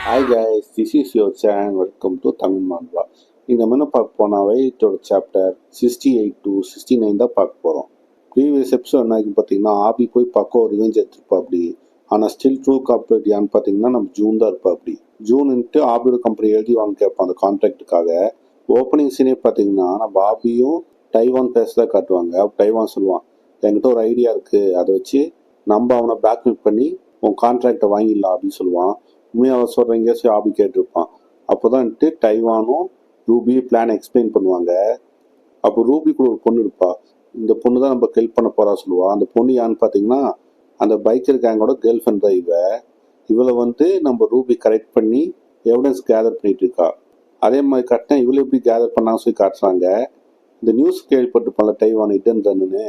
Hi guys, this is your channel. Welcome to Tamil Manva. இந்த மாதிரி பார்க்க போனால் வெயிட்டோட சாப்டர் 68 to 69 தான் பார்க்க போகிறோம். ப்ரீவியஸ் எபிசோட் என்ன பார்த்தீங்கன்னா ஆபி போய் பார்க்க ஒரு ரிவெஞ்ச் எடுத்துருப்பா அப்படி. ஆனால் ஸ்டில் ட்ரூ கார்பரேட் யான்னு பார்த்தீங்கன்னா நம்ம ஜூன் தான் இருப்பா அப்படி. ஜூன்ட்டு ஆபியோட கம்பெனி எழுதி வாங்க கேட்பான் அந்த கான்ட்ராக்டுக்காக. ஓப்பனிங் சீனே பார்த்தீங்கன்னா நம்ம ஆபியும் டைவான் பேசதான் காட்டுவாங்க. டைவான் சொல்லுவான், என்கிட்ட ஒரு ஐடியா இருக்குது, அதை வச்சு நம்ம அவனை பேக்மெயில் பண்ணி உன் கான்ட்ராக்டை வாங்கிடலாம் அப்படின்னு சொல்லுவான். உண்மையாக சொல்கிறீங்க சரி ஆபி கேட்டிருப்பான். அப்போ தான்ட்டு டைவானும் ரூபி பிளான் எக்ஸ்பிளைன் பண்ணுவாங்க. அப்போ ரூபி கூட ஒரு பொண்ணு இருப்பா. இந்த பொண்ணு தான் நம்ம ஹெல்ப் பண்ண போகிறா சொல்லுவா. அந்த பொண்ணு யான்னு பார்த்தீங்கன்னா அந்த பைக்கர் கேங்கோட கேர்ள் ஃப்ரெண்ட் தான் இவளை நம்ம ரூபி கரெக்ட் பண்ணி எவிடன்ஸ் கேதர் பண்ணிட்டு இருக்கா. அதே மாதிரி கரெக்டாக இவளை எப்படி கேதர் பண்ணாங்க சொல்லி காட்டுறாங்க. இந்த நியூஸ் கேள்விப்பட்டு பண்ணல டைவான் இட்டன் தண்ணுன்னு.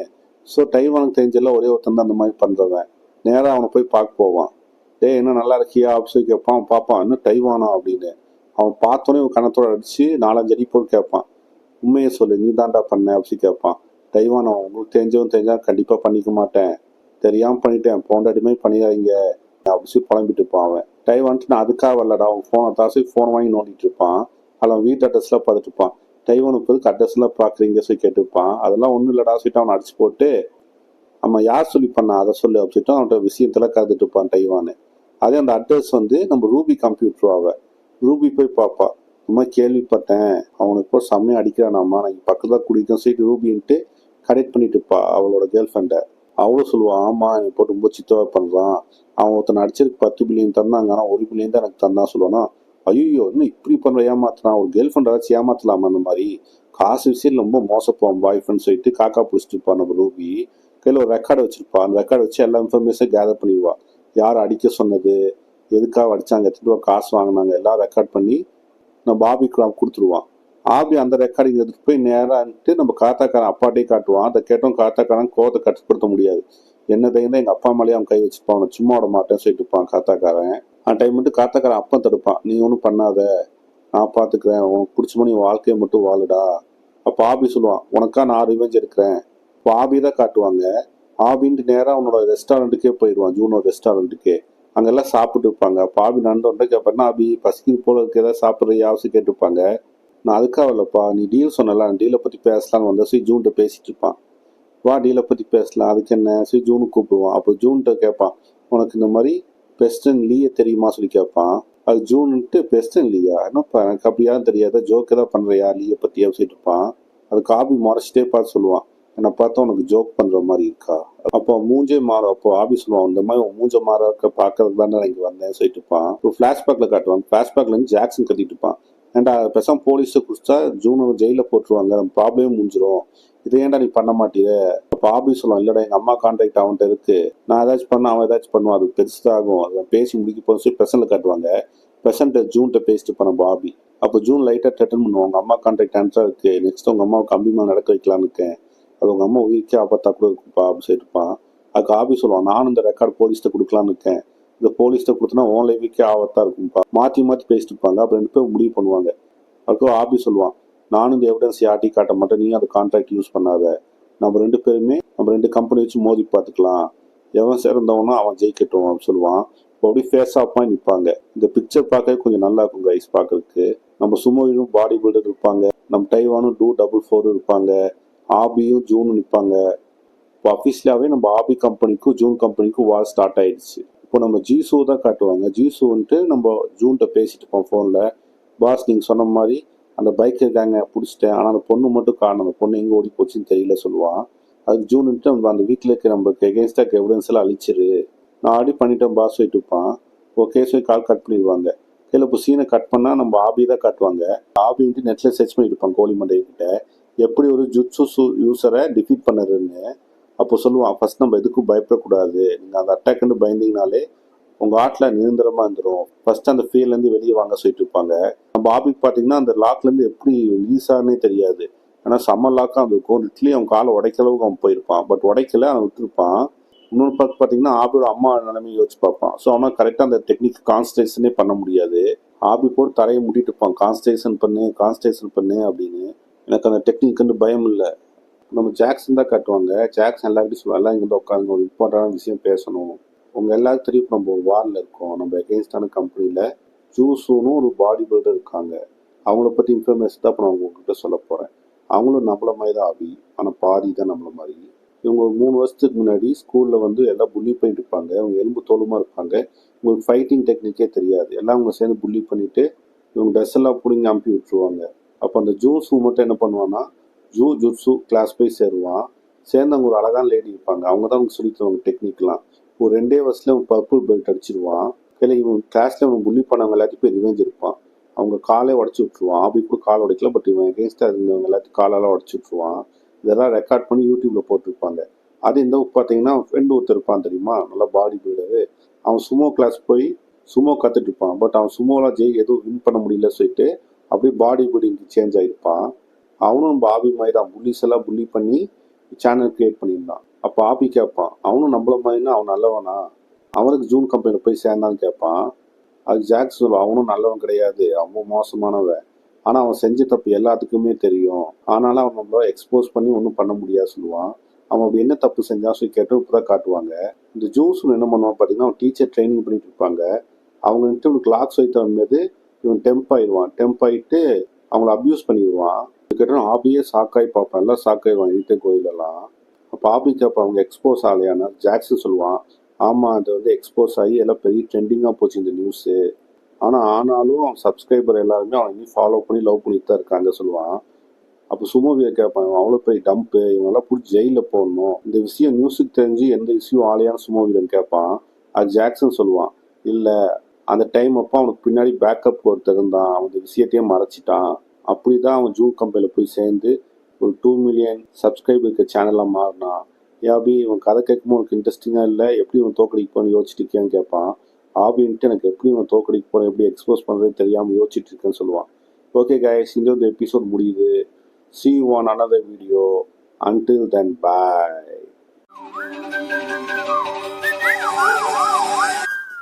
ஸோ டைவானுக்கு தெரிஞ்செல்லாம் ஒரே ஒருத்தன் தான் அந்த மாதிரி பண்ணுறவன். நேராக அவனை போய் பார்க்க போவான். என்ன நல்லா இருக்கியா அப்படின்னு கேட்பான். அவன் பார்ப்பான், இன்னும் டைவானா அப்படின்னு. அவன் பார்த்தோன்னே ஒரு கணத்தோட அடிச்சு 4-5 அடி போட்டு கேட்பான், உண்மையை சொல்லு, நீ தாண்டா பண்ண அப்படின்னு கேட்பான். டைவான் அவன் உங்களுக்கு தெரிஞ்சா கண்டிப்பாக பண்ணிக்க மாட்டேன், தெரியாமல் பண்ணிட்டேன், போண்டாடிமே பண்ணிடாதீங்க அப்படின்னு புலம்பிட்டு இருப்பான் அவன். டைவான்ட்டு நான் அதுக்காக வரலடா, அவன் ஃபோனை தாசி ஃபோன் வாங்கி நோண்டிட்டு இருப்பான். அவன் வீட்டு அட்ரஸ்லாம் பார்த்துட்டு இருப்பான். டைவானுக்கு அட்ரஸ்லாம் பார்க்குறீங்க சொல்லி கேட்டுருப்பான். அதெல்லாம் ஒன்றும் இல்லடா சொல்லிட்டு அவனை அடிச்சு போட்டு அவன் யார் சொல்லி பண்ணா அதை சொல்லு அப்படின்ட்டு அவன்கிட்ட விஷயத்தெல்லாம் கருதுட்டு இருப்பான் டைவானு. அதே அந்த அட்ரஸ் நம்ம ரூபி கம்ப்யூட்டர் ரூபி போய் பார்ப்பா. இந்த மாதிரி கேள்விப்பட்டேன், அவனுக்கு இப்போ செம்மையாக அடிக்கிறானாம்மா, நான் பக்கத்தில் குடிக்கும் சொல்லிட்டு ரூபின்ட்டு கரெக்ட் பண்ணிட்டு இருப்பா அவளோட கேர்ள் ஃப்ரெண்டை. அவளும் சொல்லுவான், ஆமாம் எனக்கு போட்டு ரொம்ப சித்தவா பண்ணுறான், அவன் ஒருத்தனை அடிச்சிருக்கு 10 பில்லியன் தந்தாங்க, ஆனால் 1 பில்லியன் தான் எனக்கு தந்தான் சொல்லுவானா. ஐயோ இன்னும் இப்படி பண்ணுற ஏமாத்துறான், ஒரு கேர்ள் ஃப்ரெண்ட் ஏதாச்சும் ஏமாத்தலாமா, அந்த மாதிரி காசு விஷயம் ரொம்ப மோசப்போம் பாய் ஃப்ரெண்ட் சொல்லிட்டு காக்கா பிடிச்சிட்டு இருப்பான் நம்ம ரூபி. கையில் ஒரு ரெக்கார்டு வச்சிருப்பா. அந்த ரெக்கார்டு வச்சு எல்லா இன்ஃபர்மேஷன் கேதர் பண்ணிடுவா. யார் அடிக்க சொன்னது, எதுக்காக அடித்தாங்க, எத்தனை ரூபா காசு வாங்கினாங்க எல்லாம் ரெக்கார்ட் பண்ணி நம்ம ஆபிக்கு கொடுத்துருவான். ஆபி அந்த ரெக்கார்டிங் எடுத்துட்டு போய் நேரான்ட்டு நம்ம காத்தாக்காரன் அப்பாட்டே காட்டுவான். அதை கேட்டோம் காத்தாக்காரன் கோவத்தை கட்டுப்படுத்த முடியாது. என்னதையும் தான் எங்கள் அப்பா மேலேயே அவன் கை வச்சுப்பான், அவனை சும்மா விட மாட்டேன்னு சொல்லிட்டு இருப்பான் காத்தாக்காரன். அந்த டைம் மட்டும் காத்தாக்காரன் அப்பன் தடுப்பான், நீ ஒன்றும் பண்ணாத, நான் பார்த்துக்கிறேன், உனக்கு பிடிச்ச மாதிரி வாழ்க்கையை மட்டும் வாழுடா. அப்போ ஆபி சொல்லுவான், உனக்கா நான் ரிவெஞ்ச் எடுக்கிறேன். இப்போ ஆபி தான் காட்டுவாங்க. ஆபின்ட்டு நேராக அவனோட ரெஸ்டாரண்ட்டுக்கே போயிடுவான், ஜூனோட ரெஸ்டாரண்ட்டுக்கே. அங்கெல்லாம் சாப்பிட்டு இருப்பாங்க. அப்போ ஆபி நடந்தோடனே கேட்பேன்னா, ஆபி பசிக்குது போல இருக்கு, ஏதாவது சாப்பிட்ற அவசியம் கேட்டுருப்பாங்க. நான் அதுக்காக இல்லைப்பா, நீ டீல் சொன்னல, டீலை பற்றி பேசலான்னு வந்தேன் சரி ஜூன்கிட்ட பேசிட்டு இருப்பான். வா டீலை பற்றி பேசலாம், அதுக்கு என்ன சரி ஜூனுக்கு கூப்பிடுவான். அப்போ ஜூன்கிட்ட கேட்பான், உனக்கு இந்த மாதிரி பெஸ்டன் லீயை தெரியுமா சொல்லி கேட்பான். அது ஜூன்ட்டு பெஸ்டன் லீயா, என்னப்பா எனக்கு அப்படியா தெரியாத, ஜோக்கு தான் பண்ணுறியா லீயை பற்றி பேசிட்டு இருப்பான். அதுக்கு ஆபி முறைச்சிட்டே பார்த்து சொல்லுவான், என்னை பார்த்தா உனக்கு ஜோக் பண்ணுற மாதிரி இருக்கா. அப்போ மூஞ்சே மாறும். அப்போ ஆபி சொல்லுவான், இந்த மாதிரி மூஞ்ச மாற பார்க்கறதுக்கு தானே நான் இங்கே வந்தேன் சொல்லிட்டு இருப்பான். இப்போ ஃப்ளாஷ்பேக்கில் காட்டுவாங்க. ஃப்ளாஷ்பேக்ல இருந்து ஜாக்சன் கத்திட்டு இருப்பான், ஏன்டா பெசாம போலீஸை குடிச்சா ஜூனை ஜெயிலில் போட்டுருவாங்க, நம்ம ப்ராப்ளமே முடிஞ்சிடும், இதை ஏன்டா நீ பண்ண மாட்டேற. அப்போ ஆபி சொல்லுவான், இல்லைடா எங்கள் அம்மா கான்ட்ராக்ட் அவன்கிட்ட இருக்கு, நான் ஏதாச்சும் பண்ண அவன் ஏதாச்சும் பண்ணுவான், அது பெருசாகும், அதை பேசி முடிக்க போது சொல்லி பெசன்ட்ல காட்டுவாங்க. பெசன்ட் ஜூன்கிட்ட பேசிட்டு பண்ண பாபி. அப்போ ஜூன் லைட்டாக ட்ரெட்டன் பண்ணுவாங்க, உங்கள் அம்மா கான்ட்ராக்ட் ஆன்சராக இருக்கு, நெக்ஸ்ட் உங்கள் அம்மாவுக்கு கம்பிமா நடக்க வைக்கலான்னு இருக்கேன், அது உங்கள் அம்மா உயிருக்கே ஆபத்தா கூட இருக்குப்பா அப்படின்னு சொல்லிட்டுப்பான். அதுக்கு ஆபி சொல்லுவான், நானும் இந்த ரெக்கார்டு போலீஸ்கிட்ட கொடுக்கலான்னு இருக்கேன், இந்த போலீஸ்கிட்ட கொடுத்தனா உன் லைஃபுக்கே ஆபத்தா இருக்கும்ப்பா. மாற்றி பேசிட்டு இருப்பாங்க. அப்புறம் 2 பேர் முடிவு பண்ணுவாங்க. அதுக்கு ஆபி சொல்லுவான், நானும் இந்த எவிடன்ஸ் யார்ட்டி காட்ட மாட்டேன், நீ அந்த கான்ட்ராக்ட் யூஸ் பண்ணாத, நம்ம 2 பேருமே நம்ம 2 கம்பெனி வச்சு மோதி பார்த்துக்கலாம், எவன் சேர்ந்தவனோ அவன் ஜெயிக்கட்டும் அப்படின்னு சொல்லுவான். இப்போ அப்படியே ஃபேஸ் ஆஃப் பண்ணி நிற்பாங்க. இந்த பிக்சர் பார்க்கவே கொஞ்சம் நல்லா இருக்கும் கைஸ் பார்க்கறதுக்கு. நம்ம சுமோயும் பாடி பில்டர் இருப்பாங்க, நம்ம டைவானும் 244 இருப்பாங்க, ஆபியும் ஜூனும் நிற்பாங்க. இப்போ அஃபீஷியலாகவே நம்ம ஆபி கம்பெனிக்கும் ஜூன் கம்பெனிக்கும் வார் ஸ்டார்ட் ஆயிடுச்சு. இப்போ நம்ம ஜீசு தான் காட்டுவாங்க. ஜீசுன்ட்டு நம்ம ஜூன்கிட்ட பேசிட்டு இருப்போம் ஃபோனில், பாஸ் நீங்கள் சொன்ன மாதிரி அந்த பைக்கை கேங்க பிடிச்சிட்டேன், ஆனால் அந்த பொண்ணு மட்டும் காணும், அந்த பொண்ணு எங்கே ஓடி போச்சுன்னு தெரியல சொல்லுவான். அதுக்கு ஜூன்ட்டு நம்ம அந்த வீட்டில் இருக்க நம்மளுக்கு எகென்ஸ்டாக எவிடன்ஸ் எல்லாம் அழிச்சிரு, நான் ஆடி பண்ணிட்டேன் பாஸ் சொல்லிட்டு இருப்பான். ஓகே சொல்லி கால் கட் பண்ணிடுவாங்க. கையில் இப்போ சீனை கட் பண்ணால் நம்ம ஆபி தான் காட்டுவாங்க. ஆபின்ட்டு நெட்டில் சர்ச் பண்ணிட்டு இருப்பான் கோழி மண்டைக்கிட்ட, எப்படி ஒரு ஜுட்சு யூஸரை டிஃபீட் பண்ணுறதுன்னு. அப்போ சொல்லுவான், ஃபர்ஸ்ட் நம்ம எதுக்கும் பயப்படக்கூடாது, நீங்கள் அந்த அட்டாக்குன்னு பயந்தீங்கனாலே உங்கள் ஆட்டில் நிரந்தரமாக இருந்துடும், ஃபர்ஸ்ட் அந்த ஃபீல்ட்லேருந்து வெளியே வாங்க சொல்லிட்டு இருப்பாங்க. நம்ம ஆபிக்கு பார்த்தீங்கன்னா அந்த லாக்லேருந்து எப்படி ரிலீஸானே தெரியாது, ஆனால் செம்ம லாக்காக அந்த இருக்கும். இட்லி அவன் காலை உடைக்க அளவுக்கு அவன் போயிருப்பான், பட் உடைக்கல, அவன் விட்டுருப்பான். இன்னொன்று பார்த்து பார்த்தீங்கன்னா ஆபியோட அம்மா நிலைமையை யோசிச்சு பார்ப்பான். ஸோ அவனால் கரெக்டாக அந்த டெக்னிக் கான்சன்ட்ரேஷனே பண்ண முடியாது. ஆபி போட்டு தரையை முடிட்டு இருப்பான், கான்சன்ட்ரேஷன் பண்ணு அப்படின்னு. எனக்கு அந்த டெக்னிக்குன்னு பயம் இல்லை. நம்ம ஜாக்சன் தான் காட்டுவாங்க. ஜாக்சன் எல்லாருக்கும் சொல்லுவாங்க, எல்லாம் இங்கே உட்காந்து ஒரு இம்பார்ட்டண்டான விஷயம் பேசணும், உங்கள் எல்லாருக்கும் தெரியும் நம்ம ஒரு வாரில் இருக்கோம், நம்ம எகெயின்ஸ்டான கம்பெனியில் ஜூஸுன்னு ஒரு பாடி பில்டர் இருக்காங்க. அவங்கள பற்றி இன்ஃபர்மேஷன் தான் இப்போ நான் உங்ககிட்ட சொல்ல போகிறேன். அவங்களும் நம்மள மாதிரி தான் ஆபி, ஆனால் பாதி தான் நம்மள மாதிரி. இவங்க ஒரு 3 வருஷத்துக்கு முன்னாடி ஸ்கூலில் வந்து எல்லாம் புள்ளி பண்ணிட்டு இருப்பாங்க. அவங்க எலும்பு தோலுமாக இருப்பாங்க. உங்களுக்கு ஃபைட்டிங் டெக்னிக்கே தெரியாது. எல்லாம் அவங்க சேர்ந்து புள்ளி பண்ணிவிட்டு இவங்க ட்ரெஸ் எல்லாம் பிடிங்கி அனுப்பி விட்டுருவாங்க. அப்போ அந்த ஜூஸு மட்டும் என்ன பண்ணுவான்னா ஜுட்ஸு கிளாஸ் போய் சேருவான். சேர்ந்து அவங்க ஒரு அழகான லேடி இருப்பாங்க. அவங்க தான் அவங்க சொல்லி தருவாங்க டெக்னிக்லாம். ஒரு 2 வருஷத்துல அவன் பர்பிள் பெல்ட் அடிச்சிருவான். கையில் இவன் கிளாஸில் அவன் புள்ளி பண்ணவங்க எல்லாத்தையும் போய் ரிவெஞ்ச் இருப்பான். அவங்க காலே உடச்சி விட்ருவான். ஆபி கூட கால் உடைக்கல, பட் இவன் எகேன்ஸ்டாக இருந்தவங்க எல்லாத்தையும் காலெல்லாம் உடச்சி விட்ருவான். இதெல்லாம் ரெக்கார்ட் பண்ணி யூடியூப்பில் போட்டிருப்பாங்க. அது இந்த பார்த்தீங்கன்னா ஃப்ரெண்டு ஒருத்தர் இருப்பான் தெரியுமா, நல்லா பாடி பில்டரு. அவன் சுமோ கிளாஸ் போய் சுமோ கற்றுட்டு இருப்பான். பட் அவன் சுமோலாம் எதுவும் வின் பண்ண முடியல சொல்லிட்டு அப்படியே பாடி பில்டிங்க்கு சேஞ்ச் ஆகிருப்பான். அவனும் நம்ம ஆபி மாதிரி தான் புள்ளிஸ் எல்லாம் புள்ளி பண்ணி சேனல் கிரியேட் பண்ணியிருந்தான். அப்போ ஆபி கேட்பான், அவனும் நம்மள மாதிரினா அவன் நல்லவனா, அவனுக்கு ஜூன் கம்பெனியில் போய் சேர்ந்தான்னு கேட்பான். அது ஜாக் சொல்லுவான், அவனும் நல்லவன் கிடையாது, அவன் மோசமானவன், ஆனால் அவன் செஞ்ச தப்பு எல்லாத்துக்குமே தெரியும், ஆனாலும் அவன் நம்மள எக்ஸ்போஸ் பண்ணி ஒன்றும் பண்ண முடியாது சொல்லுவான். அவன் அப்படி என்ன தப்பு செஞ்சான் சொல்லி கேட்டு இப்போ தான் காட்டுவாங்க. இந்த ஜூஸ் என்ன பண்ணுவான் பார்த்தீங்கன்னா, அவன் டீச்சர் ட்ரைனிங் பண்ணிட்டு இருப்பாங்க. அவங்க வந்துட்டு இவனுக்கு லாக் சொல்லி தரும்போது இவன் டெம்ப் ஆகிட்டு அவங்கள அப்யூஸ் பண்ணிடுவான். அதுக்கப்புறம் ஆபியே சாக்காய் பார்ப்பான், எல்லாம் சாக்காயிடுவான் வீட்டு கோயிலெல்லாம். அப்போ ஆபி கேட்பான், அவங்க எக்ஸ்போஸ் ஆகலையானா. ஜாக்சன் சொல்லுவான், ஆமாம் அது வந்து எக்ஸ்போஸ் ஆகி எல்லாம் பெரிய ட்ரெண்டிங்காக போச்சு இந்த நியூஸு, ஆனாலும் அவன் சப்ஸ்கிரைபர் எல்லாருமே அவன் இன்னும் ஃபாலோ பண்ணி லவ் பண்ணிட்டு தான் இருக்காங்க சொல்லுவான். அப்போ சுமோவியை கேட்பான், அவ்வளோ பெரிய டம்ப்பு, இவங்கெல்லாம் பிடிச்சி ஜெயிலில் போடணும், இந்த விஷயம் நியூஸுக்கு தெரிஞ்சு எந்த விஷயம் ஆலையான்னு சுமோவியன் கேட்பான். அது ஜாக்சன் சொல்லுவான், இல்லை அந்த டைம் அப்போ அவனுக்கு பின்னாடி பேக்கப் ஒருத்தர் இருந்தான், அவன் இந்த விஷயத்தையே மறைச்சிட்டான், அப்படி தான் அவன் ஜூன் கம்பெனியில் போய் சேர்ந்து ஒரு 2 மில்லியன் சப்ஸ்கிரைபர் இருக்க சேனலாக மாறினான். ஆபி இவன் கதை கேட்கும்போது உனக்கு இன்ட்ரெஸ்டிங்காக இல்லை, எப்படி இவன் தோக்கடிக்க போகணும்னு யோசிச்சுட்டு இருக்கேன்னு கேட்பான். ஆபின்ட்டு எனக்கு எப்படி இவன் தோக்கடிக்க போகிறேன், எப்படி எக்ஸ்போஸ் பண்ணுறதுன்னு தெரியாமல் யோசிச்சுட்டு இருக்கேன்னு சொல்லுவான். ஓகே கைஸ், இந்த எபிசோட் முடியுது. See you on another video. Until then, bye.